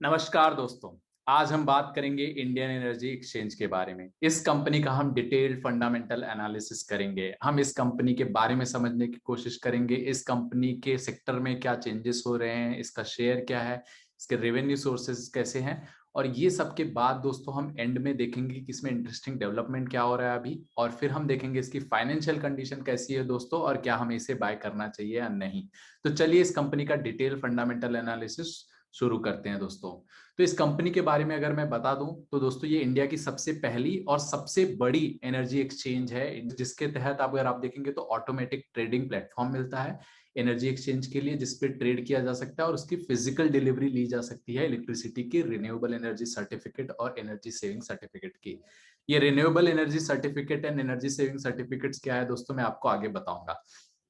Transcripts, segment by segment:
नमस्कार दोस्तों। आज हम बात करेंगे इंडियन एनर्जी एक्सचेंज के बारे में। इस कंपनी का हम डिटेल्ड फंडामेंटल एनालिसिस करेंगे। हम इस कंपनी के बारे में समझने की कोशिश करेंगे। इस कंपनी के सेक्टर में क्या चेंजेस हो रहे हैं, इसका शेयर क्या है, इसके रेवेन्यू सोर्सेज कैसे हैं। और ये सब के बाद दोस्तों हम एंड में देखेंगे कि इसमें इंटरेस्टिंग डेवलपमेंट क्या हो रहा है अभी, और फिर हम देखेंगे इसकी फाइनेंशियल कंडीशन कैसी है दोस्तों, और क्या हमें इसे बाय करना चाहिए या नहीं। तो चलिए इस कंपनी का डिटेल फंडामेंटल एनालिसिस शुरू करते हैं दोस्तों। तो इस कंपनी के बारे में अगर मैं बता दूं तो दोस्तों ये इंडिया की सबसे पहली और सबसे बड़ी एनर्जी एक्सचेंज है, जिसके तहत अगर आप देखेंगे तो ऑटोमेटिक ट्रेडिंग प्लेटफॉर्म मिलता है एनर्जी एक्सचेंज के लिए, जिसपे ट्रेड किया जा सकता है और उसकी फिजिकल डिलीवरी ली जा सकती है इलेक्ट्रिसिटी की रिन्यूएबल एनर्जी सर्टिफिकेट और एनर्जी सेविंग सर्टिफिकेट की। ये renewable energy certificate and energy saving certificates क्या है दोस्तों, मैं आपको आगे बताऊंगा।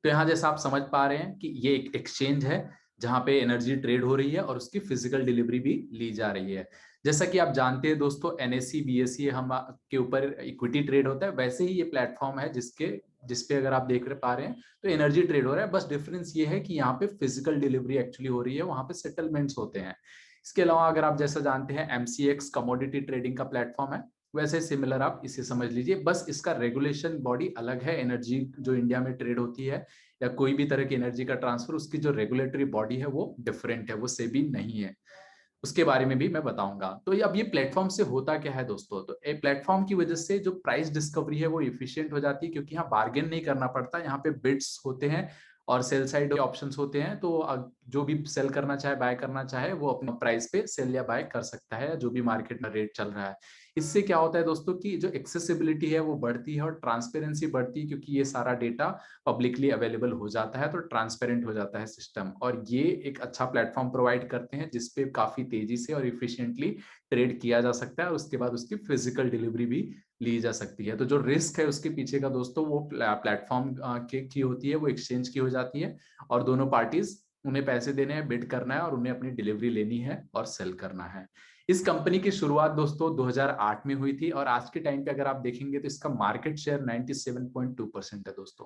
तो यहाँ जैसा आप समझ पा रहे हैं कि ये एक एक्सचेंज है जहां पे एनर्जी ट्रेड हो रही है और उसकी फिजिकल डिलीवरी भी ली जा रही है। जैसा कि आप जानते हैं दोस्तों, एनएससी बीएससी हम के ऊपर इक्विटी ट्रेड होता है, वैसे ही ये प्लेटफॉर्म है जिसपे अगर आप देख पा रहे हैं तो एनर्जी ट्रेड हो रहा है। बस डिफरेंस ये है कि यहाँ पे फिजिकल डिलीवरी एक्चुअली हो रही है, वहां पे सेटलमेंट्स होते हैं। इसके अलावा अगर आप जैसा जानते हैं एमसीएक्स कमोडिटी ट्रेडिंग का प्लेटफॉर्म है, वैसे सिमिलर आप इसे समझ लीजिए। बस इसका रेगुलेशन बॉडी अलग है। एनर्जी जो इंडिया में ट्रेड होती है या कोई भी तरह की एनर्जी का ट्रांसफर, उसकी जो रेगुलेटरी बॉडी है वो डिफरेंट है, वो सेबी नहीं है। उसके बारे में भी मैं बताऊंगा। तो ये अब ये प्लेटफॉर्म से होता क्या है दोस्तों, तो ए प्लेटफॉर्म की वजह से जो प्राइस डिस्कवरी है वो इफिशियंट हो जाती है, क्योंकि यहाँ बार्गेन नहीं करना पड़ता। यहाँ पे बिड्स होते हैं और सेल साइड ऑप्शंस होते हैं। तो जो भी सेल करना चाहे, बाय करना चाहे, वो अपने प्राइस पे सेल या बाय कर सकता है, जो भी मार्केट में रेट चल रहा है। इससे क्या होता है दोस्तों कि जो एक्सेसिबिलिटी है वो बढ़ती है और ट्रांसपेरेंसी बढ़ती है, क्योंकि ये सारा डेटा पब्लिकली अवेलेबल हो जाता है, तो ट्रांसपेरेंट हो जाता है सिस्टम। और ये एक अच्छा प्लेटफॉर्म प्रोवाइड करते हैं जिसपे काफी तेजी से और इफिशिएंटली ट्रेड किया जा सकता है और उसके बाद उसकी फिजिकल डिलीवरी भी ली जा सकती है। तो जो रिस्क है उसके पीछे का दोस्तों, वो प्लेटफॉर्म की होती है, वो एक्सचेंज की हो जाती है। और दोनों पार्टीज, उन्हें पैसे देने हैं, बिड करना है और उन्हें अपनी डिलीवरी लेनी है और सेल करना है। इस कंपनी की शुरुआत दोस्तों 2008 में हुई थी और आज के टाइम पे अगर आप देखेंगे तो इसका मार्केट शेयर 97.2% है दोस्तों।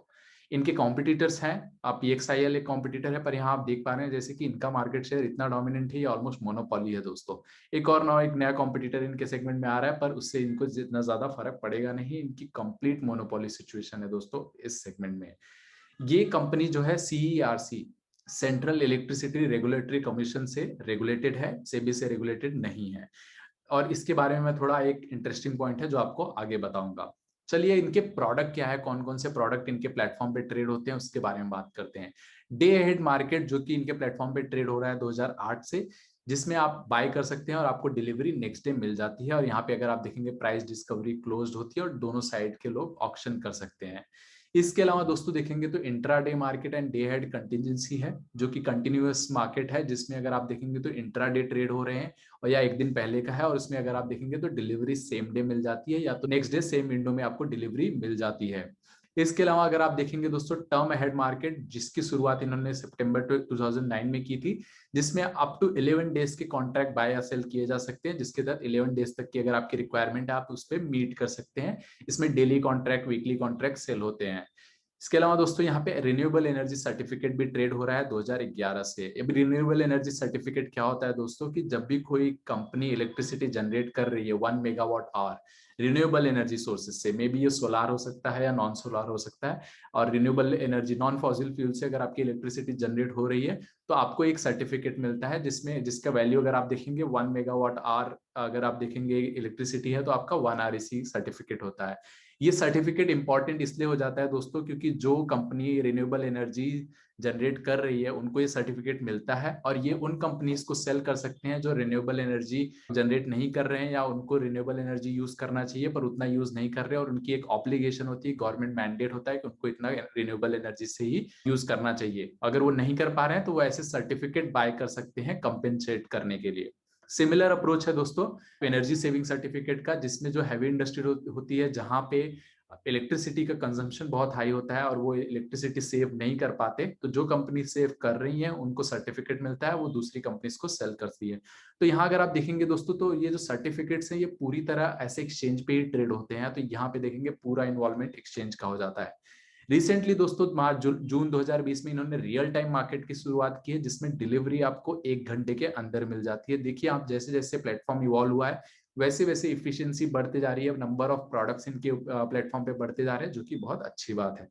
इनके कॉम्पिटिटर्स हैं, आप पीएक्सआईएल एक कॉम्पिटिटर है, पर यहाँ आप देख पा रहे हैं जैसे कि इनका मार्केट शेयर इतना डोमिनेंट है, ये ऑलमोस्ट मोनोपोली है दोस्तों। एक नया कॉम्पिटिटर इनके सेगमेंट में आ रहा है, पर उससे इनको जितना ज्यादा फर्क पड़ेगा नहीं। इनकी कंप्लीट मोनोपोली सिचुएशन है दोस्तों इस सेगमेंट में। ये कंपनी जो है CERC, central electricity regulatory commission से रेगुलेटेड है, सेबी से रेगुलेटेड नहीं है। और इसके बारे में मैं थोड़ा, एक इंटरेस्टिंग पॉइंट है जो आपको आगे बताऊंगा। चलिए इनके प्रोडक्ट क्या है, कौन कौन से प्रोडक्ट इनके प्लेटफॉर्म पे ट्रेड होते हैं, उसके बारे में बात करते हैं। डे अहेड मार्केट जो कि इनके प्लेटफॉर्म पे ट्रेड हो रहा है 2008 से, जिसमें आप बाय कर सकते हैं और आपको डिलीवरी नेक्स्ट डे मिल जाती है। और यहाँ पे अगर आप देखेंगे प्राइस डिस्कवरी क्लोज्ड होती है और दोनों साइड के लोग ऑक्शन कर सकते हैं। इसके अलावा दोस्तों देखेंगे तो intraday market and day head contingency है, जो कि कंटिन्यूअस मार्केट है, जिसमें अगर आप देखेंगे तो इंट्राडे ट्रेड हो रहे हैं और या एक दिन पहले का है। और उसमें अगर आप देखेंगे तो डिलीवरी सेम डे मिल जाती है या तो नेक्स्ट डे सेम विंडो में आपको डिलीवरी मिल जाती है। इसके अलावा अगर आप देखेंगे दोस्तों टर्म अहेड मार्केट, जिसकी शुरुआत इन्होंने सितंबर 2009 में की थी, जिसमें अप टू 11 डेज के कॉन्ट्रैक्ट बाय या सेल किए जा सकते हैं, जिसके तहत 11 डेज तक की अगर आपकी रिक्वायरमेंट है आप उस पर मीट कर सकते हैं। इसमें daily contract, weekly contract sell होते हैं। इसके अलावा दोस्तों यहाँ पे रिन्यूएबल एनर्जी सर्टिफिकेट भी ट्रेड हो रहा है 2011 से। अब रिन्यूएबल एनर्जी सर्टिफिकेट क्या होता है दोस्तों, कि जब भी कोई कंपनी इलेक्ट्रिसिटी जनरेट कर रही है 1 megawatt hour renewable energy sources से, मे बी ये सोलार हो सकता है या नॉन सोलार हो सकता है, और renewable energy non fossil fuel से अगर आपकी इलेक्ट्रिसिटी जनरेट हो रही है, तो आपको एक सर्टिफिकेट मिलता है जिसमें जिसका वैल्यू अगर आप देखेंगे 1 मेगावाट आवर अगर आप देखेंगे इलेक्ट्रिसिटी है, तो आपका 1 REC सर्टिफिकेट होता है। ये सर्टिफिकेट इंपॉर्टेंट इसलिए हो जाता है दोस्तों, क्योंकि जो कंपनी रिन्यूएबल एनर्जी जनरेट कर रही है उनको ये सर्टिफिकेट मिलता है, और ये उन कंपनीज को सेल कर सकते हैं जो रिन्यूएबल एनर्जी जनरेट नहीं कर रहे हैं या उनको रिन्यूएबल एनर्जी यूज करना चाहिए पर उतना यूज नहीं कर रहे, और उनकी एक ऑब्लिगेशन होती है, गवर्नमेंट मैंडेट होता है कि उनको इतना रिन्यूएबल एनर्जी से ही यूज करना चाहिए। अगर वो नहीं कर पा रहे हैं तो वो ऐसे सर्टिफिकेट बाय कर सकते हैं कंपेंसेट करने के लिए। सिमिलर अप्रोच है दोस्तों एनर्जी सेविंग सर्टिफिकेट का, जिसमें जो हैवी इंडस्ट्री होती है, जहां पे इलेक्ट्रिसिटी का कंजम्पशन बहुत हाई होता है और वो इलेक्ट्रिसिटी सेव नहीं कर पाते, तो जो कंपनी सेव कर रही है उनको सर्टिफिकेट मिलता है, वो दूसरी कंपनीज को सेल करती है। तो यहाँ अगर आप देखेंगे दोस्तों, तो ये जो सर्टिफिकेट्स हैं ये पूरी तरह ऐसे एक्सचेंज पे ही ट्रेड होते हैं। तो यहाँ पे देखेंगे पूरा इन्वॉल्वमेंट एक्सचेंज का हो जाता है। रिसेंटली दोस्तों जून 2020 में इन्होंने रियल टाइम मार्केट की शुरुआत की है, जिसमें डिलीवरी आपको 1 घंटे के अंदर मिल जाती है। देखिए आप जैसे जैसे प्लेटफॉर्म इवॉल्व हुआ है वैसे वैसे इफिशियंसी बढ़ते जा रही है, नंबर ऑफ प्रोडक्ट्स इनके प्लेटफॉर्म पे बढ़ते जा रहे हैं, जो कि बहुत अच्छी बात है।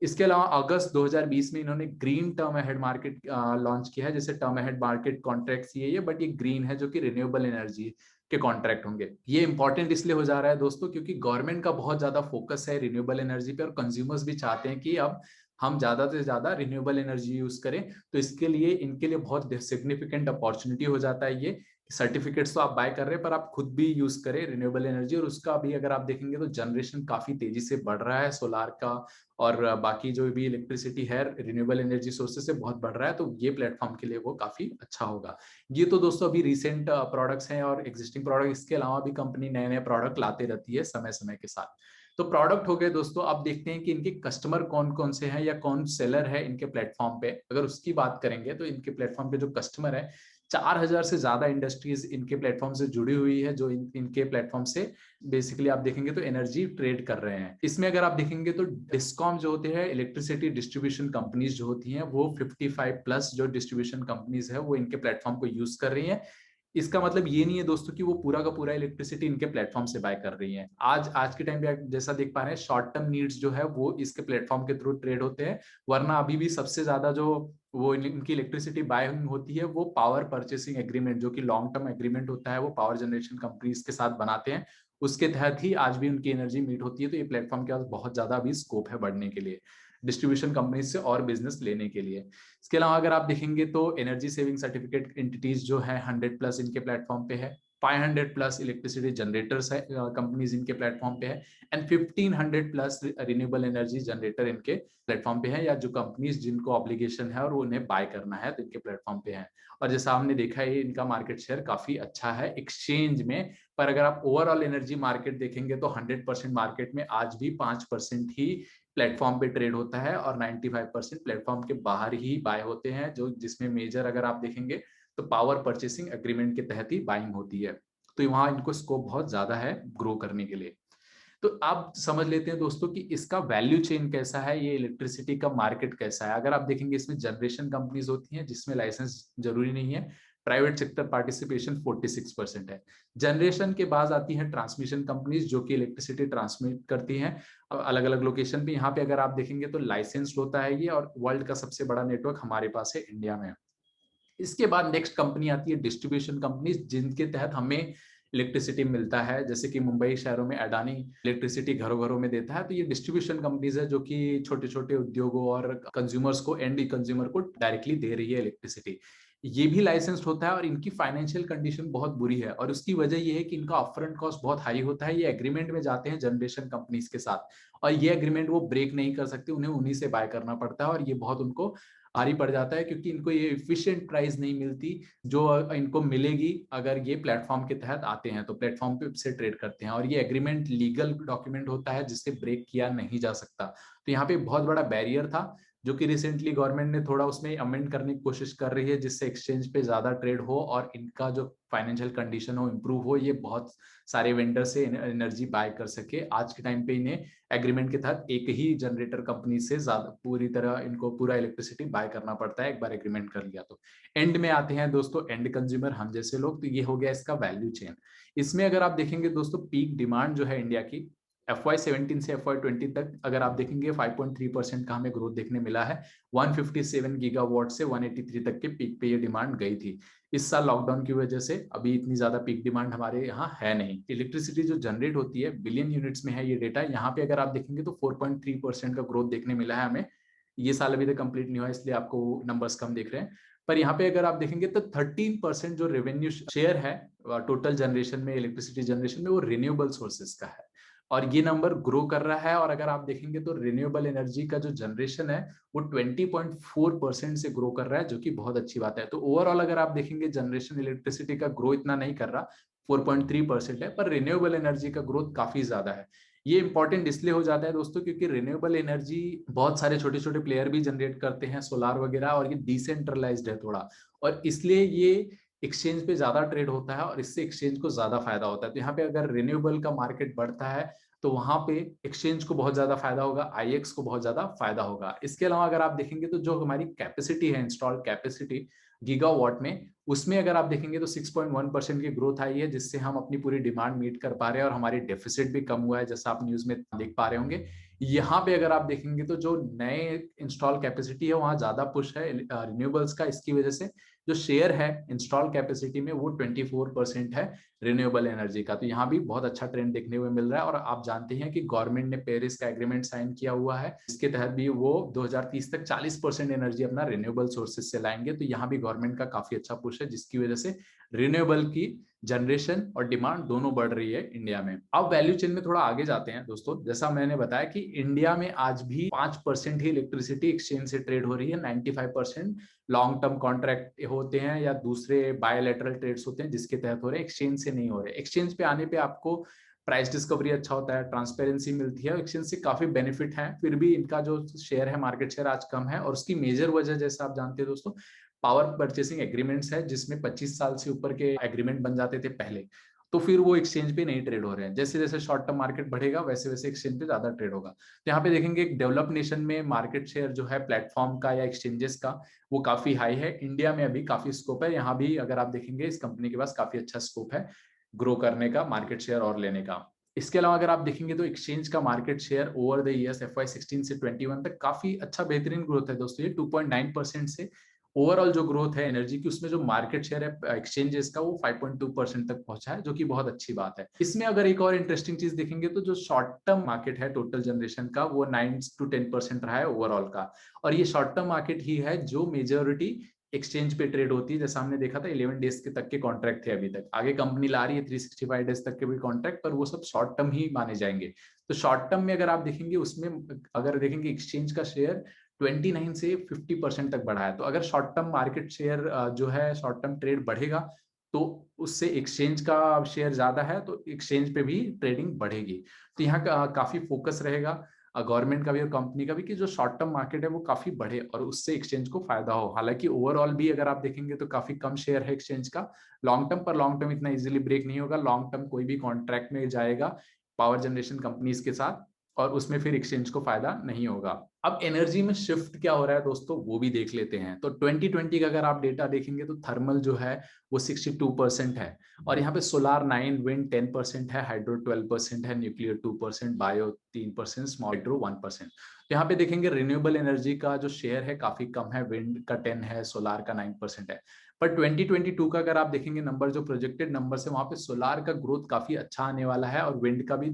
इसके अलावा अगस्त 2020 में इन्होंने green term ahead market launch किया है। जैसे टर्म अहेड मार्केट कॉन्ट्रैक्ट्स ये बट ये ग्रीन है, जो कि रिन्यूएबल एनर्जी के कॉन्ट्रैक्ट होंगे। ये इंपॉर्टेंट इसलिए हो जा रहा है दोस्तों क्योंकि गवर्नमेंट का बहुत ज्यादा फोकस है रिन्यूएबल एनर्जी पे, और कंज्यूमर्स भी चाहते हैं कि अब हम ज्यादा से ज्यादा रिन्यूएबल एनर्जी यूज करें। तो इसके लिए इनके लिए बहुत सिग्निफिकेंट अपॉर्चुनिटी हो जाता है ये। सर्टिफिकेट्स तो आप बाय कर रहे हैं पर आप खुद भी यूज करें रिन्यूएबल एनर्जी, और उसका भी अगर आप देखेंगे तो जनरेशन काफी तेजी से बढ़ रहा है सोलार का, और बाकी जो भी इलेक्ट्रिसिटी है रिन्यूएबल एनर्जी सोर्सेज से बहुत बढ़ रहा है। तो ये प्लेटफॉर्म के लिए वो काफी अच्छा होगा। ये तो दोस्तों अभी रिसेंट प्रोडक्ट्स हैं और एग्जिस्टिंग प्रोडक्ट, इसके अलावा भी कंपनी नए नए प्रोडक्ट लाते रहती है समय समय के साथ। तो प्रोडक्ट हो गए दोस्तों। अब देखते हैं कि इनके कस्टमर कौन कौन से हैं या कौन सेलर है इनके प्लेटफॉर्म पे। अगर उसकी बात करेंगे तो इनके प्लेटफॉर्म पे जो कस्टमर है, 4000 से ज्यादा इंडस्ट्रीज इनके प्लेटफॉर्म से जुड़ी हुई है, जो इनके प्लेटफॉर्म से बेसिकली आप देखेंगे तो एनर्जी ट्रेड कर रहे हैं। इसमें अगर आप देखेंगे तो डिस्कॉम जो होते हैं इलेक्ट्रिसिटी डिस्ट्रीब्यूशन कंपनीज जो होती हैं, वो 55 प्लस जो डिस्ट्रीब्यूशन कंपनीज है वो इनके प्लेटफॉर्म को यूज कर रही हैं। इसका मतलब ये नहीं है दोस्तों कि वो पूरा का पूरा इलेक्ट्रिसिटी इनके प्लेटफॉर्म से बाय कर रही हैं। आज आज के टाइम पे आप जैसा देख पा रहे हैं शॉर्ट टर्म नीड्स जो है वो इसके प्लेटफॉर्म के थ्रू ट्रेड होते हैं, वरना अभी भी सबसे ज्यादा जो वो इनकी इलेक्ट्रिसिटी बाइंग होती है वो पावर परचेसिंग एग्रीमेंट, जो कि लॉन्ग टर्म एग्रीमेंट होता है, वो पावर जनरेशन कंपनीज के साथ बनाते हैं। उसके तहत ही आज भी उनकी एनर्जी मीट होती है। तो ये प्लेटफॉर्म के पास बहुत ज्यादा अभी स्कोप है बढ़ने के लिए, डिस्ट्रीब्यूशन कंपनीज से और बिजनेस लेने के लिए। इसके अलावा अगर आप देखेंगे तो एनर्जी सेविंग सर्टिफिकेट एंटिटीज जो है 100 प्लस इनके प्लेटफॉर्म पे है, 500 प्लस इलेक्ट्रिसिटी जनरेटर्स है कंपनीज इनके प्लेटफॉर्म पे है, and 1500 plus renewable energy generator इनके प्लेटफॉर्म पे है, या जो कंपनीज जिनको ऑब्लिगेशन है और उन्हें बाय करना है तो इनके प्लेटफॉर्म पे है। और जैसा हमने देखा है इनका मार्केट शेयर काफी अच्छा है एक्सचेंज में। पर अगर आप ओवरऑल एनर्जी मार्केट देखेंगे तो 100% मार्केट में आज भी 5% ही प्लेटफॉर्म पे ट्रेड होता है, और 95% प्लेटफॉर्म के बाहर ही बाय होते हैं, जो जिसमें मेजर अगर आप देखेंगे तो पावर परचेसिंग एग्रीमेंट के तहत ही बाइंग होती है। तो वहां इनको स्कोप बहुत ज्यादा है ग्रो करने के लिए। तो आप समझ लेते हैं दोस्तों कि इसका वैल्यू चेन कैसा है, ये इलेक्ट्रिसिटी का मार्केट कैसा है। अगर आप देखेंगे इसमें जनरेशन कंपनीज होती हैं जिसमें लाइसेंस जरूरी नहीं है, प्राइवेट सेक्टर पार्टिसिपेशन 46% है। जनरेशन के बाद आती है ट्रांसमिशन कंपनीज जो कि इलेक्ट्रिसिटी ट्रांसमिट करती हैं अलग अलग लोकेशन पे। यहाँ पे अगर आप देखेंगे तो लाइसेंस होता है ये, और वर्ल्ड का सबसे बड़ा नेटवर्क हमारे पास है इंडिया में। इसके बाद नेक्स्ट कंपनी आती है डिस्ट्रीब्यूशन कंपनीज, जिनके तहत हमें इलेक्ट्रिसिटी मिलता है। जैसे कि मुंबई शहरों में अडानी इलेक्ट्रिसिटी घरों घरों में देता है, तो ये डिस्ट्रीब्यूशन कंपनीज है जो कि छोटे छोटे उद्योगों और कंज्यूमर्स को, एंड कंज्यूमर को डायरेक्टली दे रही है इलेक्ट्रिसिटी। ये भी लाइसेंस्ड होता है और इनकी फाइनेंशियल कंडीशन बहुत बुरी है, और उसकी वजह ये है कि इनका अपफ्रंट कॉस्ट बहुत हाई होता है। ये एग्रीमेंट में जाते हैं जनरेशन कंपनीज के साथ, और ये एग्रीमेंट वो ब्रेक नहीं कर सकते, उन्हें उन्हीं से बाय करना पड़ता है, और ये बहुत उनको भारी पड़ जाता है क्योंकि इनको ये इफिशिएंट प्राइस नहीं मिलती जो इनको मिलेगी अगर ये प्लेटफॉर्म के तहत आते हैं, तो प्लेटफॉर्म पे से ट्रेड करते हैं। और ये एग्रीमेंट लीगल डॉक्यूमेंट होता है जिससे ब्रेक किया नहीं जा सकता। तो यहाँ पे बहुत बड़ा बैरियर था, जो कि रिसेंटली गवर्नमेंट ने थोड़ा उसमें अमेंड करने की कोशिश कर रही है, जिससे एक्सचेंज पे ज्यादा ट्रेड हो और इनका जो फाइनेंशियल कंडीशन हो इम्प्रूव हो, ये बहुत सारे वेंडर से एनर्जी बाय कर सके। आज के टाइम पे इन्हें एग्रीमेंट के तहत एक ही जनरेटर कंपनी से ज्यादा पूरी तरह इनको पूरा इलेक्ट्रिसिटी बाय करना पड़ता है एक बार एग्रीमेंट कर लिया तो। एंड में आते हैं दोस्तों एंड कंज्यूमर, हम जैसे लोग। तो ये हो गया इसका वैल्यू चेन। इसमें अगर आप देखेंगे दोस्तों पीक डिमांड जो है इंडिया की FY17 से FY20 तक अगर आप देखेंगे 5.3% का हमें ग्रोथ देखने मिला है। 157 गीगावाट से 183 तक के पीक पे ये डिमांड गई थी। इस साल लॉकडाउन की वजह से अभी इतनी ज्यादा पीक डिमांड हमारे यहाँ है नहीं। इलेक्ट्रिसिटी जो जनरेट होती है बिलियन यूनिट्स में है ये डेटा। यहाँ पे अगर आप देखेंगे तो 4.3% का ग्रोथ देखने मिला है हमें। ये साल अभी तक कंप्लीट नहीं हुआ इसलिए आपको नंबर्स कम दिख रहे हैं। पर यहाँ पे अगर आप देखेंगे तो 13% जो रेवेन्यू शेयर है टोटल जनरेशन में, इलेक्ट्रिसिटी जनरेशन में, वो रिन्यूएबल सोर्सेज का है, और ये नंबर ग्रो कर रहा है। और अगर आप देखेंगे तो रिन्यूएबल एनर्जी का जो जनरेशन है वो 20.4% से ग्रो कर रहा है, जो कि बहुत अच्छी बात है। तो ओवरऑल अगर आप देखेंगे जनरेशन इलेक्ट्रिसिटी का ग्रो इतना नहीं कर रहा, 4.3% है, पर रिन्यूएबल एनर्जी का ग्रोथ काफी ज्यादा है। ये इंपॉर्टेंट इसलिए हो जाता है दोस्तों क्योंकि रिन्यूएबल एनर्जी बहुत सारे छोटे छोटे प्लेयर भी जनरेट करते हैं, सोलार वगैरह, और ये डिसेंट्रलाइज्ड है थोड़ा, और इसलिए ये एक्सचेंज पे ज्यादा ट्रेड होता है और इससे एक्सचेंज को ज्यादा फायदा होता है। तो यहाँ पे अगर रिन्यूएबल का मार्केट बढ़ता है तो वहां पे एक्सचेंज को बहुत ज्यादा फायदा होगा, आईएक्स को बहुत ज्यादा फायदा होगा। इसके अलावा अगर आप देखेंगे तो जो हमारी कैपेसिटी है, इंस्टॉल्ड कैपेसिटी गीगावाट में, उसमें अगर आप देखेंगे तो 6.1% की ग्रोथ आई है, जिससे हम अपनी पूरी डिमांड मीट कर पा रहे हैं और हमारी डेफिसिट भी कम हुआ है, जैसा आप न्यूज में देख पा रहे होंगे। यहाँ पे अगर आप देखेंगे तो जो नए इंस्टॉल कैपेसिटी है वहां ज्यादा पुश है रिन्यूएबल्स का। इसकी वजह से जो शेयर है इंस्टॉल कैपेसिटी में वो 24% है रिन्यूएबल एनर्जी का। तो यहाँ भी बहुत अच्छा ट्रेंड देखने को मिल रहा है। और आप जानते हैं कि गवर्नमेंट ने पेरिस का एग्रीमेंट साइन किया हुआ है, इसके तहत भी वो 2030 तक 40% एनर्जी अपना रिन्यूएबल सोर्सेज से लाएंगे। तो यहाँ भी गवर्नमेंट का काफी अच्छा पुश है, जिसकी वजह से रिन्यूएबल की जनरेशन और डिमांड दोनों बढ़ रही है इंडिया में। अब वैल्यू चेन में थोड़ा आगे जाते हैं दोस्तों। जैसा मैंने बताया कि इंडिया में आज भी 5% ही इलेक्ट्रिसिटी एक्सचेंज से ट्रेड हो रही है, 95% लॉन्ग टर्म कॉन्ट्रैक्ट होते हैं या दूसरे बायोलेटरल ट्रेड्स होते हैं जिसके तहत हो रहे हैं, एक्सचेंज से नहीं हो रहे। एक्सचेंज पे आने पे आपको प्राइस डिस्कवरी अच्छा होता है, ट्रांसपेरेंसी मिलती है, एक्सचेंज से काफी बेनिफिट है। फिर भी इनका जो शेयर है, मार्केट शेयर आज कम है और उसकी मेजर वजह जैसा आप जानते हैं दोस्तों, पावर परचेसिंग एग्रीमेंट्स है, जिसमें 25 साल से ऊपर के एग्रीमेंट बन जाते थे पहले। तो फिर वो एक्सचेंज पे नहीं ट्रेड हो रहे हैं। जैसे जैसे शॉर्ट टर्म मार्केट बढ़ेगा वैसे वैसे एक्सचेंज पे ज्यादा ट्रेड होगा। तो यहाँ पे देखेंगे एक डेवलप नेशन में मार्केट शेयर जो है प्लेटफॉर्म का या एक्सचेंजेस का, वो काफी हाई है। इंडिया में अभी काफी स्कोप है, यहाँ भी अगर आप देखेंगे इस कंपनी के पास काफी अच्छा स्कोप है ग्रो करने का, मार्केट शेयर और लेने का। इसके अलावा अगर आप देखेंगे तो एक्सचेंज का market share over the years FY16 से 21 तक काफी अच्छा बेहतरीन ग्रोथ है दोस्तों। ये 2.9% से ओवरऑल जो ग्रोथ है एनर्जी की, उसमें जो मार्केट शेयर है एक्सचेंजेस का वो 5.2% तक पहुंचा है, जो कि बहुत अच्छी बात है। इसमें अगर एक और इंटरेस्टिंग चीज देखेंगे तो जो शॉर्ट टर्म मार्केट है टोटल जनरेशन का, वो 9 to 10% रहा है ओवरऑल का। और ये शॉर्ट टर्म मार्केट ही है जो मेजोरिटी एक्सचेंज पे ट्रेड होती है। जैसा हमने देखा था 11 डेज के तक के कॉन्ट्रैक्ट थे, अभी तक आगे कंपनी ला रही है 365 डेज तक के भी कॉन्ट्रैक्ट, पर वो सब शॉर्ट टर्म ही माने जाएंगे। तो शॉर्ट टर्म में अगर आप देखेंगे, उसमें अगर देखेंगे एक्सचेंज का शेयर 29 से 50% तक बढ़ा है। तो अगर शॉर्ट टर्म मार्केट शेयर जो है, शॉर्ट टर्म ट्रेड बढ़ेगा तो उससे एक्सचेंज का शेयर ज्यादा है तो एक्सचेंज पे भी ट्रेडिंग बढ़ेगी। तो यहाँ काफी फोकस रहेगा गवर्नमेंट का भी और कंपनी का भी कि जो शॉर्ट टर्म मार्केट है वो काफी बढ़े और उससे एक्सचेंज को फायदा हो। हालांकि ओवरऑल भी अगर आप देखेंगे तो काफी कम शेयर है एक्सचेंज का लॉन्ग टर्म पर। लॉन्ग टर्म इतना इजीली ब्रेक नहीं होगा। लॉन्ग टर्म कोई भी कॉन्ट्रैक्ट में जाएगा पावर जनरेशन कंपनीज के साथ और उसमें फिर एक्सचेंज को फायदा नहीं होगा। अब एनर्जी में शिफ्ट क्या हो रहा है दोस्तों, वो भी देख लेते हैं। तो 2020 का अगर आप डेटा देखेंगे तो थर्मल जो है वो 62% है, और यहाँ पे सोलार 9, विंड 10% है, हाइड्रो 12% है, न्यूक्लियर 2%, बायो 3%, स्मॉल हाइड्रो 1%। तो यहाँ पे देखेंगे रिन्यूएबल एनर्जी का जो शेयर है काफी कम है, विंड का 10 है, सोलार का 9% है। पर 2022 का अगर आप देखेंगे नंबर, जो प्रोजेक्टेड नंबर है, वहां पे सोलार का ग्रोथ काफी अच्छा आने वाला है और विंड का भी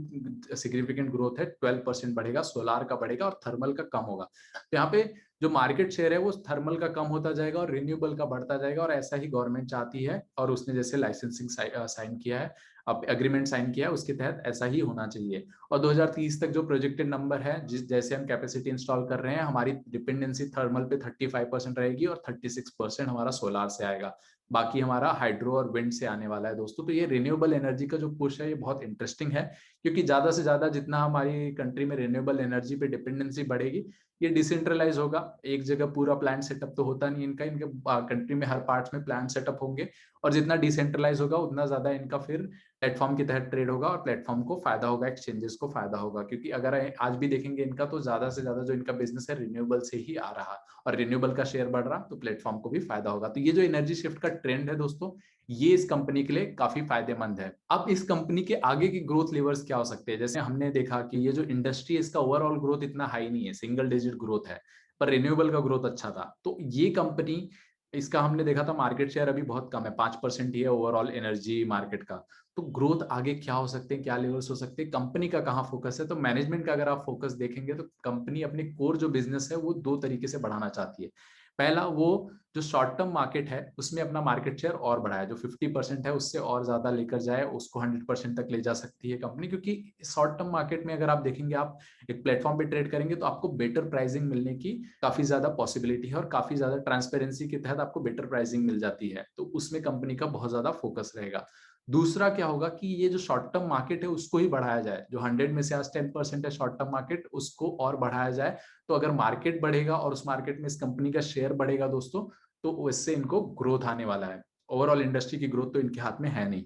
सिग्निफिकेंट ग्रोथ है, 12% बढ़ेगा, सोलार का बढ़ेगा और थर्मल का कम होगा। तो यहाँ पे जो मार्केट शेयर है वो थर्मल का कम होता जाएगा और रिन्यूएबल का बढ़ता जाएगा, और ऐसा ही गवर्नमेंट चाहती है और उसने जैसे लाइसेंसिंग साइन किया है, अब एग्रीमेंट साइन किया है, उसके तहत ऐसा ही होना चाहिए। और 2030 तक जो प्रोजेक्टेड नंबर है, जिस जैसे हम कैपेसिटी इंस्टॉल कर रहे हैं, हमारी डिपेंडेंसी थर्मल पे 35% रहेगी और 36% हमारा सोलार से आएगा। बाकी हमारा हाइड्रो और विंड से आने वाला है दोस्तों। तो ये रिन्यूएबल एनर्जी का जो पुश है ये बहुत इंटरेस्टिंग है, क्योंकि ज्यादा से ज्यादा जितना हमारी कंट्री में रिन्यूएबल एनर्जी पे डिपेंडेंसी बढ़ेगी, ये डिसेंट्रलाइज होगा। एक जगह पूरा प्लांट सेटअप तो होता नहीं इनका, इनके कंट्री में हर पार्ट्स में प्लांट सेटअप होंगे, और जितना डिसेंट्रलाइज होगा उतना ज्यादा इनका फिर प्लेटफॉर्म के तहत ट्रेड होगा और प्लेटफॉर्म को फायदा होगा, एक्सचेंजेस को फायदा होगा। क्योंकि अगर आज भी देखेंगे इनका, तो ज्यादा से ज्यादा जो इनका बिजनेस है रिन्यूएबल से ही आ रहा, और रिन्यूएबल का शेयर बढ़ रहा तो प्लेटफॉर्म को भी फायदा होगा। तो ये जो एनर्जी शिफ्ट का ट्रेंड है दोस्तों, ये इस कंपनी के लिए काफी फायदेमंद है। अब इस कंपनी के आगे की ग्रोथ लेवर्स क्या हो सकते हैं? जैसे हमने देखा कि ये जो इंडस्ट्री है इसका ओवरऑल ग्रोथ इतना हाई नहीं है, सिंगल डिजिट ग्रोथ है, पर रिन्यूएबल का ग्रोथ अच्छा था। तो ये कंपनी, इसका हमने देखा था मार्केट शेयर अभी बहुत कम है, 5% ही है ओवरऑल एनर्जी मार्केट का। तो ग्रोथ आगे क्या हो सकते हैं, क्या लेवल्स हो सकते हैं, कंपनी का कहाँ फोकस है? तो मैनेजमेंट का अगर आप फोकस देखेंगे तो कंपनी अपने कोर जो बिजनेस है वो दो तरीके से बढ़ाना चाहती है। पहला, वो जो शॉर्ट टर्म मार्केट है उसमें अपना मार्केट शेयर और बढ़ाए, जो 50% है उससे और ज्यादा लेकर जाए, उसको 100% तक ले जा सकती है कंपनी। क्योंकि शॉर्ट टर्म मार्केट में अगर आप देखेंगे, आप एक प्लेटफॉर्म पे ट्रेड करेंगे तो आपको बेटर प्राइसिंग मिलने की काफी ज्यादा पॉसिबिलिटी है, और काफी ज्यादा ट्रांसपेरेंसी के तहत आपको बेटर प्राइसिंग मिल जाती है। तो उसमें कंपनी का बहुत ज्यादा फोकस रहेगा। दूसरा क्या होगा कि ये जो शॉर्ट टर्म मार्केट है उसको ही बढ़ाया जाए, जो 100 में से आज 10% है शॉर्ट टर्म मार्केट, उसको और बढ़ाया जाए। तो अगर मार्केट बढ़ेगा और उस मार्केट में इस कंपनी का शेयर बढ़ेगा दोस्तों, तो उससे इनको ग्रोथ आने वाला है। ओवरऑल इंडस्ट्री की ग्रोथ तो इनके हाथ में है नहीं।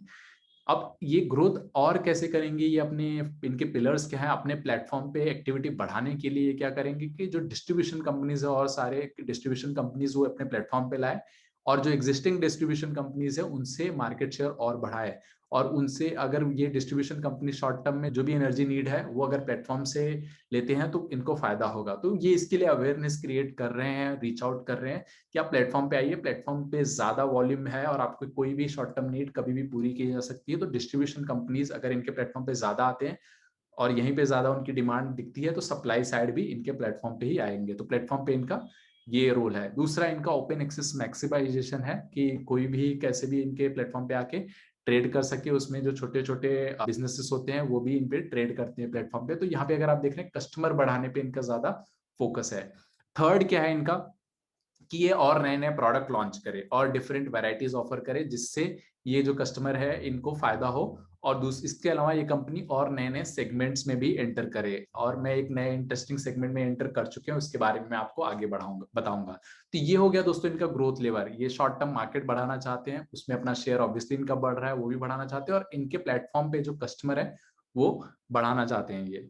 अब ये ग्रोथ और कैसे करेंगे, ये अपने इनके पिलर्स क्या है, अपने प्लेटफॉर्म पे एक्टिविटी बढ़ाने के लिए क्या करेंगे कि जो डिस्ट्रीब्यूशन कंपनीज है और सारे डिस्ट्रीब्यूशन कंपनीज वो अपने प्लेटफॉर्म पे लाए, और जो एग्जिस्टिंग डिस्ट्रीब्यूशन कंपनीज है उनसे मार्केट शेयर और बढ़ाए, और उनसे अगर ये डिस्ट्रीब्यूशन कंपनी शॉर्ट टर्म में जो भी एनर्जी नीड है वो अगर प्लेटफॉर्म से लेते हैं तो इनको फायदा होगा। तो ये इसके लिए अवेयरनेस क्रिएट कर रहे हैं, रीच आउट कर रहे हैं कि आप प्लेटफॉर्म पे आइए, प्लेटफॉर्म पे ज्यादा वॉल्यूम है और आपको कोई भी शॉर्ट टर्म नीड कभी भी पूरी की जा सकती है। तो डिस्ट्रीब्यूशन कंपनीज अगर इनके प्लेटफॉर्म पे ज्यादा आते हैं और यहीं पे ज्यादा उनकी डिमांड दिखती है तो सप्लाई साइड भी इनके प्लेटफॉर्म पे ही आएंगे। तो प्लेटफॉर्म पे इनका ये रोल है। दूसरा इनका ओपन एक्सेस मैक्सिमाइजेशन है कि कोई भी कैसे भी इनके प्लेटफॉर्म पे आके ट्रेड कर सके। उसमें जो छोटे छोटे बिजनेसेस होते हैं वो भी इन पे ट्रेड करते हैं प्लेटफॉर्म पे। तो यहाँ पे अगर आप देख रहे हैं कस्टमर बढ़ाने पे इनका ज्यादा फोकस है। थर्ड क्या है इनका कि ये और नए नए प्रोडक्ट लॉन्च करे और डिफरेंट वैरायटीज ऑफर करे जिससे ये जो कस्टमर है इनको फायदा हो। और इसके अलावा ये कंपनी और नए नए सेगमेंट्स में भी एंटर करे, और मैं एक नए इंटरेस्टिंग सेगमेंट में एंटर कर चुके हैं उसके बारे में मैं आपको आगे बढ़ाऊंगा बताऊंगा। तो ये हो गया दोस्तों इनका ग्रोथ लेवर। ये शॉर्ट टर्म मार्केट बढ़ाना चाहते हैं, उसमें अपना शेयर ऑब्वियसली इनका बढ़ रहा है वो भी बढ़ाना चाहते हैं, और इनके प्लेटफॉर्म पे जो कस्टमर है वो बढ़ाना चाहते हैं ये।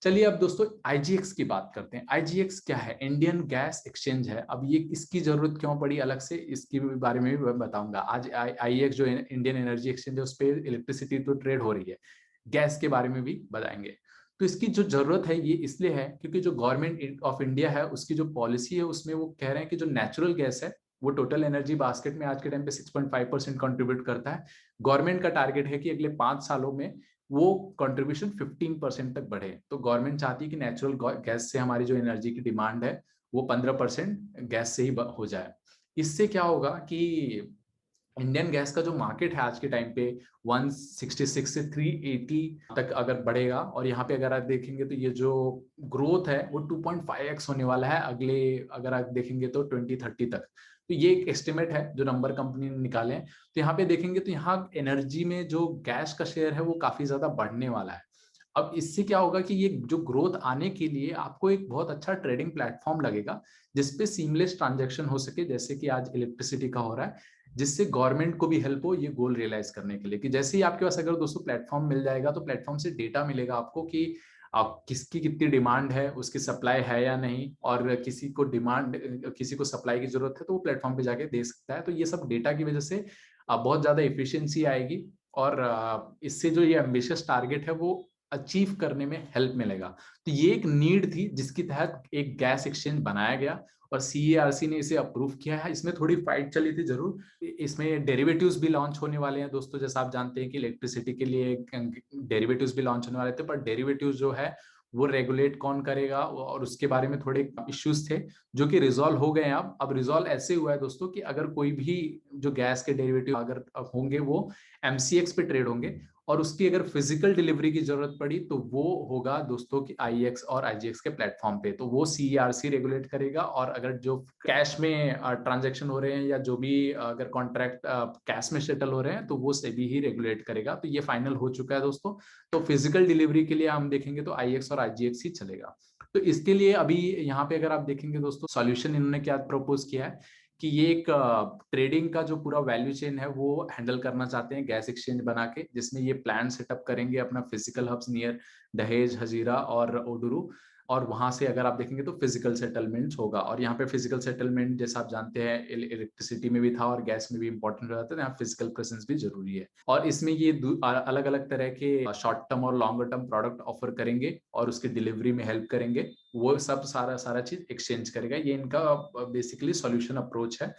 चलिए अब दोस्तों आईजीएक्स की बात करते हैं। आईजीएक्स क्या है? इंडियन गैस एक्सचेंज है। अब ये इसकी जरूरत क्यों पड़ी अलग से, इसके बारे में भी मैं बताऊंगा। आज आईईएक्स जो इंडियन एनर्जी एक्सचेंज है उस पर इलेक्ट्रिसिटी तो ट्रेड हो रही है, गैस के बारे में भी बताएंगे। तो इसकी जो जरूरत है ये इसलिए है क्योंकि जो गवर्नमेंट ऑफ इंडिया है उसकी जो पॉलिसी है उसमें वो कह रहे हैं कि जो नेचुरल गैस है वो टोटल एनर्जी बास्केट में आज के टाइम पे 6.5% कंट्रीब्यूट करता है। गवर्नमेंट का टारगेट है कि अगले 5 सालों में वो कंट्रीब्यूशन 15% तक बढ़े। तो गवर्नमेंट चाहती है कि नेचुरल गैस से हमारी जो एनर्जी की डिमांड है वो 15% गैस से ही हो जाए। इससे क्या होगा कि इंडियन गैस का जो मार्केट है आज के टाइम पे 166 से 380 तक अगर बढ़ेगा, और यहाँ पे अगर आप देखेंगे तो ये जो ग्रोथ है वो 2.5x होने वाला है अगले, अगर आप देखेंगे तो 2030 तक। तो ये एक एस्टिमेट है जो नंबर कंपनी ने निकाले हैं। तो यहाँ पे देखेंगे तो यहाँ एनर्जी में जो गैस का शेयर है वो काफी ज्यादा बढ़ने वाला है। अब इससे क्या होगा कि ये जो ग्रोथ आने के लिए आपको एक बहुत अच्छा ट्रेडिंग प्लेटफॉर्म लगेगा जिसपे सीमलेस ट्रांजैक्शन हो सके, जैसे कि आज इलेक्ट्रिसिटी का हो रहा है, जिससे गवर्नमेंट को भी हेल्प हो ये गोल रियलाइज करने के लिए। कि जैसे ही आपके पास अगर दोस्तों प्लेटफॉर्म मिल जाएगा तो प्लेटफॉर्म से डेटा मिलेगा आपको कि आप किसकी कितनी डिमांड है, उसकी सप्लाई है या नहीं, और किसी को डिमांड किसी को सप्लाई की जरूरत है तो वो प्लेटफॉर्म पे जाके दे सकता है। तो ये सब डेटा की वजह से बहुत ज्यादा इफिशियंसी आएगी, और इससे जो ये एम्बिशियस टारगेट है वो अचीव करने में हेल्प मिलेगा। तो ये एक नीड थी जिसके तहत एक गैस एक्सचेंज बनाया गया और सीईआरसी ने इसे अप्रूव किया है। इसमें थोड़ी फाइट चली थी जरूर। इसमें डेरिवेटिव्स भी लॉन्च होने वाले हैं दोस्तों, जैसा आप जानते हैं कि इलेक्ट्रिसिटी के लिए डेरिवेटिव्स भी लॉन्च होने वाले थे, पर डेरिवेटिव्स जो है वो रेगुलेट कौन करेगा, और उसके बारे में थोड़े इश्यूज थे जो कि रिजॉल्व हो गए हैं। अब रिजॉल्व ऐसे हुआ है दोस्तों कि अगर कोई भी जो गैस के डेरिवेटिव अगर होंगे वो एमसीएक्स पे ट्रेड होंगे, और उसकी अगर फिजिकल डिलीवरी की जरूरत पड़ी तो वो होगा दोस्तों की आईएक्स और आईजीएक्स के प्लेटफॉर्म पे। तो वो सीईआरसी रेगुलेट करेगा, और अगर जो कैश में ट्रांजैक्शन हो रहे हैं या जो भी अगर कॉन्ट्रैक्ट कैश में सेटल हो रहे हैं तो वो सेबी ही रेगुलेट करेगा। तो ये फाइनल हो चुका है दोस्तों। तो फिजिकल डिलीवरी के लिए हम देखेंगे तो आईएक्स और आईजीएक्स ही चलेगा। तो इसके लिए अभी यहाँ पे अगर आप देखेंगे दोस्तों सॉल्यूशन इन्होंने क्या प्रपोज किया है कि ये एक ट्रेडिंग का जो पूरा वैल्यू चेन है वो हैंडल करना चाहते हैं गैस एक्सचेंज बना के, जिसमें ये प्लान सेटअप करेंगे अपना फिजिकल हब्स नियर दहेज, हजीरा और ओडुरू, और वहां से अगर आप देखेंगे तो फिजिकल सेटलमेंट होगा। और यहाँ पे फिजिकल सेटलमेंट जैसा आप जानते हैं इलेक्ट्रिसिटी में भी था और गैस में भी इंपॉर्टेंट हो जाता है, यहाँ फिजिकल प्रेजेंस भी जरूरी है। और इसमें ये अलग अलग तरह के शॉर्ट टर्म और लॉन्गर टर्म प्रोडक्ट ऑफर करेंगे और उसकी डिलीवरी में हेल्प करेंगे। वो सब सारा सारा चीज एक्सचेंज करेगा। ये इनका बेसिकली सॉल्यूशन अप्रोच है।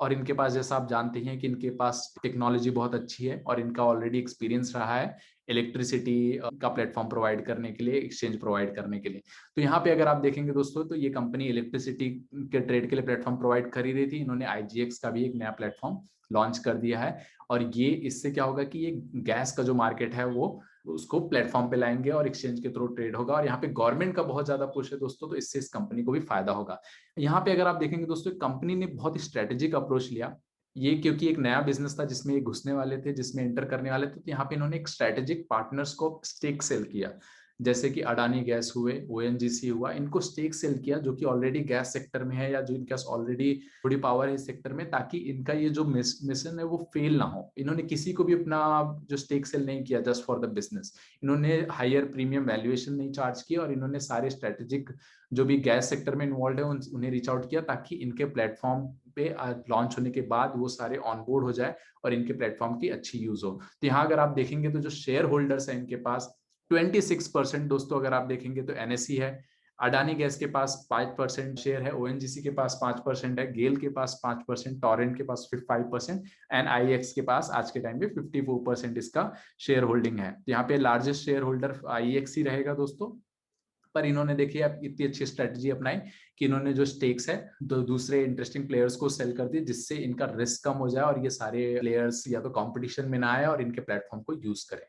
और इनके पास जैसा आप जानते हैं कि इनके पास टेक्नोलॉजी बहुत अच्छी है और इनका ऑलरेडी एक्सपीरियंस रहा है इलेक्ट्रिसिटी का प्लेटफॉर्म प्रोवाइड करने के लिए, एक्सचेंज प्रोवाइड करने के लिए। तो यहाँ पे अगर आप देखेंगे दोस्तों तो ये कंपनी इलेक्ट्रिसिटी के ट्रेड के लिए प्लेटफॉर्म प्रोवाइड कर ही रही थी, इन्होंने आईजीएक्स का भी एक नया प्लेटफॉर्म लॉन्च कर दिया है। और ये इससे क्या होगा कि ये गैस का जो मार्केट है वो उसको प्लेटफॉर्म पे लाएंगे और एक्सचेंज के थ्रू ट्रेड होगा। और यहाँ पे गवर्नमेंट का बहुत ज्यादा पुश है दोस्तों, तो इससे इस कंपनी को भी फायदा होगा। यहाँ पे अगर आप देखेंगे दोस्तों कंपनी ने बहुत ही स्ट्रेटेजिक अप्रोच लिया, ये क्योंकि एक नया बिजनेस था जिसमें ये घुसने वाले थे, जिसमें एंटर करने वाले थे। तो यहाँ पे इन्होंने एक स्ट्रेटेजिक पार्टनर्स को स्टेक सेल किया। जैसे कि अडानी गैस हुए, ओएनजीसी हुआ, इनको स्टेक सेल किया जो कि ऑलरेडी गैस सेक्टर में है या जो इनके पास ऑलरेडी थोड़ी पावर है इस सेक्टर में, ताकि इनका ये जो मिशन है वो फेल ना हो। इन्होंने किसी को भी अपना जो स्टेक सेल नहीं किया जस्ट फॉर द बिजनेस, इन्होंने हायर प्रीमियम वैल्यूएशन नहीं चार्ज किया और इन्होंने सारे स्ट्रेटेजिक जो भी गैस सेक्टर में इन्वॉल्व है उन्हें रीच आउट किया, ताकि इनके प्लेटफॉर्म पे लॉन्च होने के बाद वो सारे ऑनबोर्ड हो जाए और इनके प्लेटफॉर्म की अच्छी यूज हो। तो यहाँ अगर आप देखेंगे तो जो शेयर होल्डर्स है इनके पास 26% दोस्तों, अगर आप देखेंगे तो एनएसई है, अडानी गैस के पास 5% शेयर है, ओएनजीसी के पास 5% है, गेल के पास 5%, टोरेंट के पास 5% एंड आईएक्स के पास आज के टाइम पे 54% इसका शेयर होल्डिंग है। यहाँ पे लार्जेस्ट शेयर होल्डर आईएक्स ही रहेगा दोस्तों, पर इन्होंने देखिए अब इतनी अच्छी स्ट्रेटजी अपनाई कि इन्होंने जो स्टेक्स है तो दूसरे इंटरेस्टिंग प्लेयर्स को सेल कर दिए, जिससे इनका रिस्क कम हो जाए और ये सारे प्लेयर्स या तो कंपटीशन में ना आए और इनके प्लेटफॉर्म को यूज करें।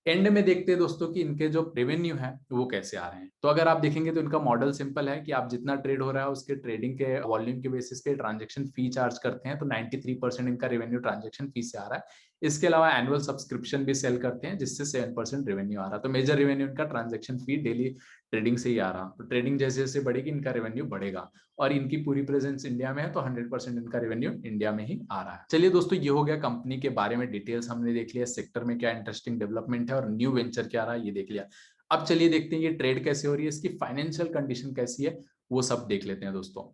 एंड में देखते हैं दोस्तों कि इनके जो रेवेन्यू है वो कैसे आ रहे हैं। तो अगर आप देखेंगे तो इनका मॉडल सिंपल है कि आप जितना ट्रेड हो रहा है उसके ट्रेडिंग के वॉल्यूम के बेसिस पे ट्रांजैक्शन फी चार्ज करते हैं, तो 93% इनका रेवेन्यू ट्रांजैक्शन फी से आ रहा है। इसके अलावा एनुअल सब्सक्रिप्शन भी सेल करते हैं जिससे 7% रेवेन्यू आ रहा है। तो मेजर रेवेन्यू इनका ट्रांजैक्शन फी डेली ट्रेडिंग से ही आ रहा। तो ट्रेडिंग जैसे जैसे बढ़ेगी इनका रेवेन्यू बढ़ेगा और इनकी पूरी प्रेजेंस इंडिया में है, तो 100% इनका रेवेन्यू इंडिया में ही आ रहा है। चलिए दोस्तों, ये हो गया कंपनी के बारे में डिटेल्स हमने देख लिया, सेक्टर में क्या इंटरेस्टिंग डेवलपमेंट है और न्यू वेंचर क्या रहा है ये देख लिया। अब चलिए देखते हैं ये ट्रेड कैसे हो रही है, इसकी फाइनेंशियल कंडीशन कैसी है, वो सब देख लेते हैं दोस्तों।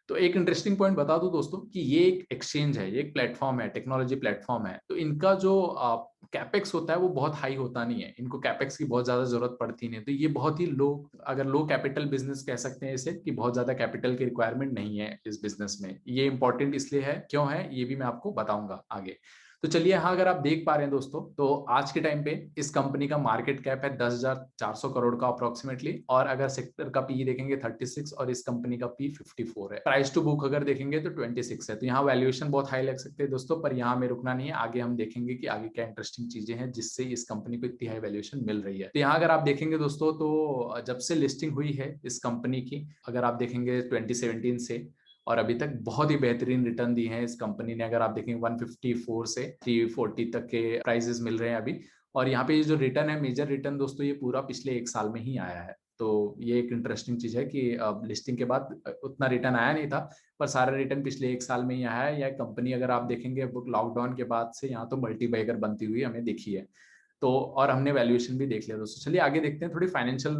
तो एक इंटरेस्टिंग पॉइंट बता दूं दोस्तों कि ये एक एक्सचेंज है, ये एक प्लेटफॉर्म है, टेक्नोलॉजी प्लेटफॉर्म है। तो इनका जो कैपेक्स होता है वो बहुत हाई होता नहीं है, इनको कैपेक्स की बहुत ज्यादा जरूरत पड़ती नहीं है। तो ये बहुत ही लो, अगर लो कैपिटल बिजनेस कह सकते हैं इसे, कि बहुत ज्यादा कैपिटल की रिक्वायरमेंट नहीं है इस बिजनेस में। ये इंपॉर्टेंट इसलिए है, क्यों है ये भी मैं आपको बताऊंगा आगे। तो चलिए, हाँ अगर आप देख पा रहे हैं दोस्तों, तो आज के टाइम पे इस कंपनी का मार्केट कैप है 10,400 करोड़ का अप्रोक्सीमेटली, और अगर सेक्टर का पी देखेंगे 36 और इस कंपनी का पी 54 है। प्राइस टू बुक अगर देखेंगे तो 26 है। तो यहाँ वैल्यूएशन बहुत हाई लग सकते हैं दोस्तों, पर यहाँ में रुकना नहीं है, आगे हम देखेंगे कि आगे क्या इंटरेस्टिंग चीजें हैं जिससे इस कंपनी को इतनी हाई वैल्यूएशन मिल रही है। तो यहाँ अगर आप देखेंगे दोस्तों, तो जब से लिस्टिंग हुई है इस कंपनी की, अगर आप देखेंगे 2017 से, और अभी तक बहुत ही बेहतरीन रिटर्न दी है इस कंपनी ने। अगर आप देखेंगे 154 से 340 तक के प्राइजेस मिल रहे हैं अभी। और यहाँ पे ये जो रिटर्न है, मेजर रिटर्न दोस्तों, ये पूरा पिछले एक साल में ही आया है। तो ये एक इंटरेस्टिंग चीज है कि लिस्टिंग के बाद उतना रिटर्न आया नहीं था, पर सारा रिटर्न पिछले एक साल में ही आया है। यह कंपनी अगर आप देखेंगे लॉकडाउन के बाद से यहाँ तो मल्टी बैगर बनती हुई हमें दिखी है। तो और हमने वैल्यूएशन भी देख लिया दोस्तों। चलिए आगे देखते हैं, थोड़ी फाइनेंशियल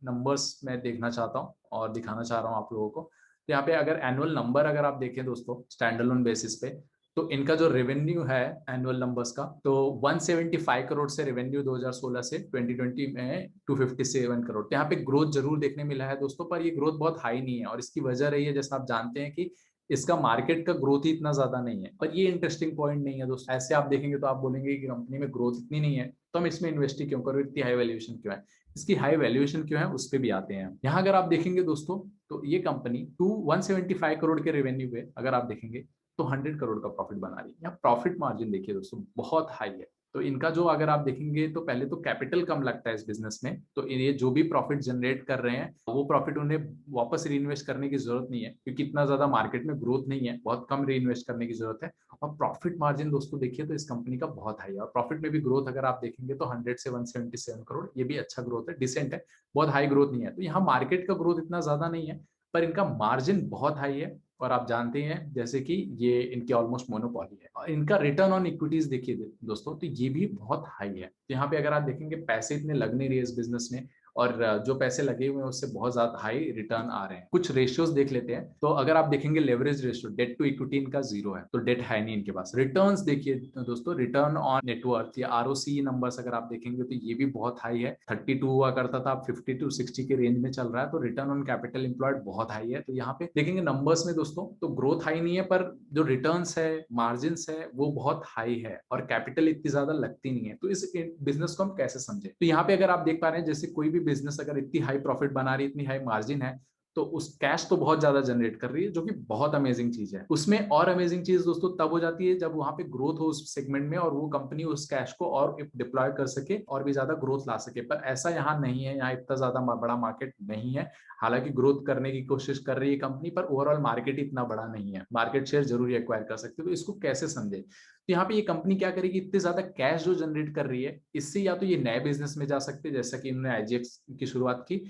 नंबर्स मैं देखना चाहता हूँ और दिखाना चाह रहा हूँ आप लोगों को। तो यहाँ पे अगर एनुअल नंबर अगर आप देखें दोस्तों स्टैंडअलोन बेसिस पे, तो इनका जो रेवेन्यू है एनुअल नंबर्स का, तो 175 करोड़ से रेवेन्यू 2016 से 2020 में 257 करोड़। तो यहाँ पे ग्रोथ जरूर देखने मिला है दोस्तों, पर ये ग्रोथ बहुत हाई नहीं है, और इसकी वजह रही है जैसा आप जानते हैं कि इसका मार्केट का ग्रोथ ही इतना ज्यादा नहीं है। पर ये इंटरेस्टिंग पॉइंट नहीं है दोस्तों, ऐसे आप देखेंगे तो आप बोलेंगे कि कंपनी में ग्रोथ इतनी नहीं है तो हम इसमें इन्वेस्ट ही क्यों करो, इतनी हाई वैल्यूएशन क्यों है। इसकी हाई वैल्यूएशन क्यों है उस पर भी आते हैं। यहाँ अगर आप देखेंगे दोस्तों, तो ये कंपनी 175 करोड़ के रेवेन्यू पे अगर आप देखेंगे तो 100 करोड़ का प्रॉफिट बना रही है। यहाँ प्रॉफिट मार्जिन देखिए दोस्तों, बहुत हाई है। तो इनका जो अगर आप देखेंगे तो पहले तो कैपिटल कम लगता है इस बिजनेस में, तो ये जो भी प्रॉफिट जनरेट कर रहे हैं वो प्रॉफिट उन्हें वापस रीइन्वेस्ट करने की जरूरत नहीं है, क्योंकि इतना ज्यादा मार्केट में ग्रोथ नहीं है, बहुत कम रीइन्वेस्ट करने की जरूरत है। और प्रॉफिट मार्जिन दोस्तों देखिए तो इस कंपनी का बहुत हाई है, और प्रॉफिट में भी ग्रोथ अगर आप देखेंगे तो 100 से 177 करोड़, ये भी अच्छा ग्रोथ है, डिसेंट है, बहुत हाई ग्रोथ नहीं है। तो यहाँ मार्केट का ग्रोथ इतना ज्यादा नहीं है, पर इनका मार्जिन बहुत हाई है। और आप जानते हैं जैसे कि ये इनकी ऑलमोस्ट मोनोपॉली है। और इनका रिटर्न ऑन इक्विटीज देखिए दोस्तों, तो ये भी बहुत हाई है। तो यहाँ पे अगर आप देखेंगे पैसे इतने लग नहीं रहे इस बिजनेस में, और जो पैसे लगे हुए हैं उससे बहुत ज्यादा हाई रिटर्न आ रहे हैं। कुछ रेशियोज देख लेते हैं, तो अगर आप देखेंगे leverage ratio, debt to equity इनका 0 है, तो डेट है नहीं इनके पास। रिटर्न्स देखिए दोस्तों, रिटर्न ऑन नेटवर्थ या आरओसी नंबर्स अगर आप देखेंगे तो ये भी बहुत हाई है। 32 हुआ करता था, 50 to 60 के रेंज में चल रहा है। तो रिटर्न ऑन कैपिटल एम्प्लॉयड बहुत हाई है। तो यहाँ पे देखेंगे नंबर्स में दोस्तों, तो ग्रोथ हाई नहीं है, पर जो रिटर्न्स है, मार्जिन है, वो बहुत हाई है, और कैपिटल इतनी ज्यादा लगती नहीं है। तो इस बिजनेस को हम कैसे समझे, तो यहाँ पे अगर आप देख पा रहे हैं, जैसे कोई भी बिजनेस अगर इतनी हाई प्रॉफिट बना रही है, इतनी हाई मार्जिन है, तो उस कैश तो बहुत ज्यादा जनरेट कर रही है, जो कि बहुत अमेजिंग चीज है। उसमें और अमेजिंग चीज दोस्तों तब हो जाती है जब वहां पे ग्रोथ हो उस सेगमेंट में, और वो कंपनी उस कैश को और डिप्लॉय कर सके और भी ज्यादा ग्रोथ ला सके। पर ऐसा यहाँ नहीं है, यहाँ इतना ज्यादा बड़ा मार्केट नहीं है। हालांकि ग्रोथ करने की कोशिश कर रही है कंपनी, पर ओवरऑल मार्केट इतना बड़ा नहीं है, मार्केट शेयर जरूर एक्वायर कर सकते हो। तो इसको कैसे समझे, तो यहाँ पे ये कंपनी क्या करेगी, इतने ज्यादा कैश जो जनरेट कर रही है, इससे या तो ये नए बिजनेस में जा सकते हैं, जैसा कि इन्होंने आईजीएक्स की शुरुआत की,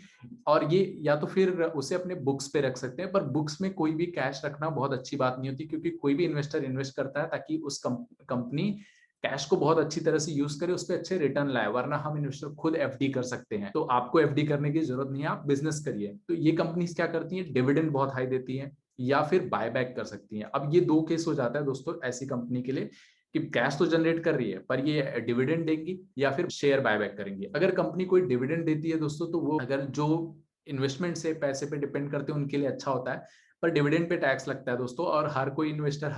और ये या तो फिर उसे अपने बुक्स पे रख सकते हैं। पर बुक्स में कोई भी कैश रखना बहुत अच्छी बात नहीं होती, क्योंकि कोई भी इन्वेस्टर इन्वेस्ट करता है ताकि उस कंपनी कैश को बहुत अच्छी तरह से यूज करे, उस पर अच्छे रिटर्न लाए, वरना हम इन्वेस्टर खुद एफडी कर सकते हैं। तो आपको एफडी करने की जरूरत नहीं है, आप बिजनेस करिए। तो ये कंपनीज क्या करती है, डिविडेंड बहुत हाई देती है या फिर बायबैक कर सकती हैं। अब ये दो केस हो जाता है दोस्तों ऐसी कंपनी के लिए, कि कैश तो जनरेट कर रही है पर ये डिविडेंड देंगी या फिर शेयर बायबैक करेंगी। अगर कंपनी कोई डिविडेंड देती है दोस्तों, तो वो अगर जो इन्वेस्टमेंट से पैसे पे डिपेंड करते हैं उनके लिए अच्छा होता है, पर डिविडेंड पे टैक्स लगता है दोस्तों, और हर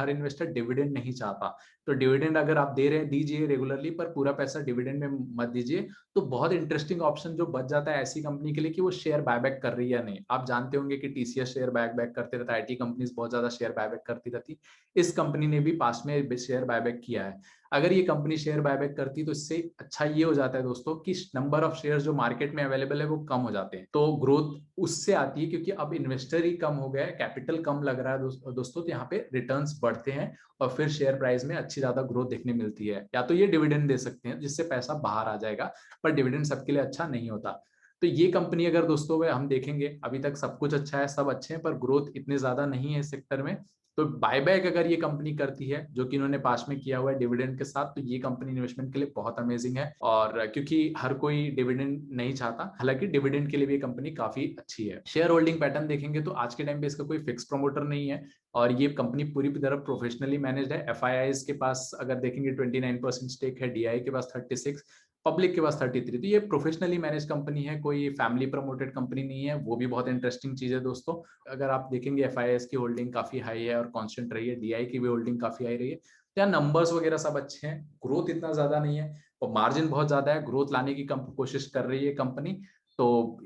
इन्वेस्टर डिविडेंड नहीं चाहता। तो डिविडेंड अगर आप दे रहे हैं दीजिए रेगुलरली, पर पूरा पैसा डिविडेंड में मत दीजिए। तो बहुत इंटरेस्टिंग ऑप्शन जो बच जाता है ऐसी कंपनी के लिए कि वो शेयर बायबैक कर रही है या नहीं। आप जानते होंगे कि टीसीएस शेयर बायबैक करते रहता है, आईटी कंपनीज बहुत ज्यादा शेयर बायबैक करती रहती। इस कंपनी ने भी पास में शेयर बायबैक किया है। अगर ये कंपनी शेयर बायबैक करती तो इससे अच्छा ये हो जाता है दोस्तों कि नंबर ऑफ शेयर जो मार्केट में अवेलेबल है वो कम हो जाते हैं, तो ग्रोथ उससे आती है, क्योंकि अब इन्वेस्टर ही कम हो गया है, कैपिटल कम लग रहा है दोस्तों, तो यहाँ पे रिटर्न्स बढ़ते हैं और फिर शेयर प्राइस में अच्छी ज्यादा ग्रोथ देखने मिलती है। या तो ये डिविडेंड दे सकते हैं जिससे पैसा बाहर आ जाएगा, पर डिविडेंड सबके लिए अच्छा नहीं होता। तो ये कंपनी अगर दोस्तों हम देखेंगे, अभी तक सब कुछ अच्छा है, सब अच्छे हैं, पर ग्रोथ इतने ज्यादा नहीं है इस सेक्टर में। तो बायबैक अगर ये कंपनी करती है, जो कि इन्होंने पास में किया हुआ है डिविडेंड के साथ, तो ये कंपनी इन्वेस्टमेंट के लिए बहुत अमेजिंग है। और क्योंकि हर कोई डिविडेंड नहीं चाहता, हालांकि डिविडेंड के लिए भी ये कंपनी काफी अच्छी है। शेयर होल्डिंग पैटर्न देखेंगे तो आज के टाइम पे इसका कोई फिक्स प्रमोटर नहीं है, और ये कंपनी पूरी तरह प्रोफेशनली मैनेज्ड है। एफआईआई के पास अगर देखेंगे 29% स्टेक है, डीआई के पास 36, पब्लिक के पास 33। तो ये प्रोफेशनली मैनेज कंपनी है, कोई फैमिली प्रमोटेड कंपनी नहीं है, वो भी बहुत इंटरेस्टिंग चीज है दोस्तों। अगर आप देखेंगे एफआईएस की होल्डिंग काफी हाई है और कांस्टेंट रही है, डीआई की भी होल्डिंग काफी हाई रही है। तो यहाँ नंबर्स वगैरह सब अच्छे हैं, ग्रोथ इतना ज्यादा नहीं है और मार्जिन बहुत ज्यादा है, ग्रोथ लाने की कोशिश कर रही है कंपनी। तो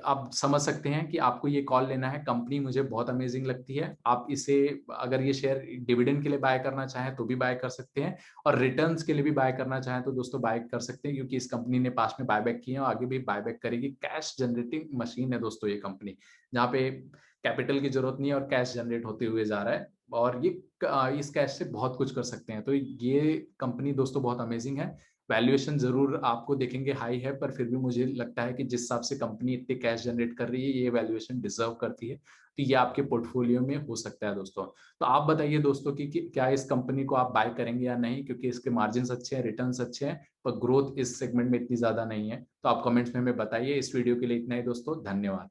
आप समझ सकते हैं कि आपको ये कॉल लेना है। कंपनी मुझे बहुत अमेजिंग लगती है। आप इसे, अगर ये शेयर डिविडेंड के लिए बाय करना चाहें तो भी बाय कर सकते हैं, और रिटर्न्स के लिए भी बाय करना चाहें तो दोस्तों बाय कर सकते हैं, क्योंकि इस कंपनी ने पास में बायबैक किए हैं और आगे भी बायबैक करेगी। कैश जनरेटिंग मशीन है दोस्तों ये कंपनी, जहाँ पे कैपिटल की जरूरत नहीं है और कैश जनरेट होते हुए जा रहा है, और ये इस कैश से बहुत कुछ कर सकते हैं। तो ये कंपनी दोस्तों बहुत अमेजिंग है। वैल्यूएशन जरूर आपको देखेंगे हाई है, पर फिर भी मुझे लगता है कि जिस हिसाब से कंपनी इतने कैश जनरेट कर रही है, ये वैल्यूएशन डिजर्व करती है। तो ये आपके पोर्टफोलियो में हो सकता है दोस्तों। तो आप बताइए दोस्तों कि क्या इस कंपनी को आप बाय करेंगे या नहीं, क्योंकि इसके मार्जिन अच्छे हैं, रिटर्न्स अच्छे हैं, पर ग्रोथ इस सेगमेंट में इतनी ज्यादा नहीं है। तो आप कमेंट्स में हमें बताइए। इस वीडियो के लिए इतना ही दोस्तों, धन्यवाद।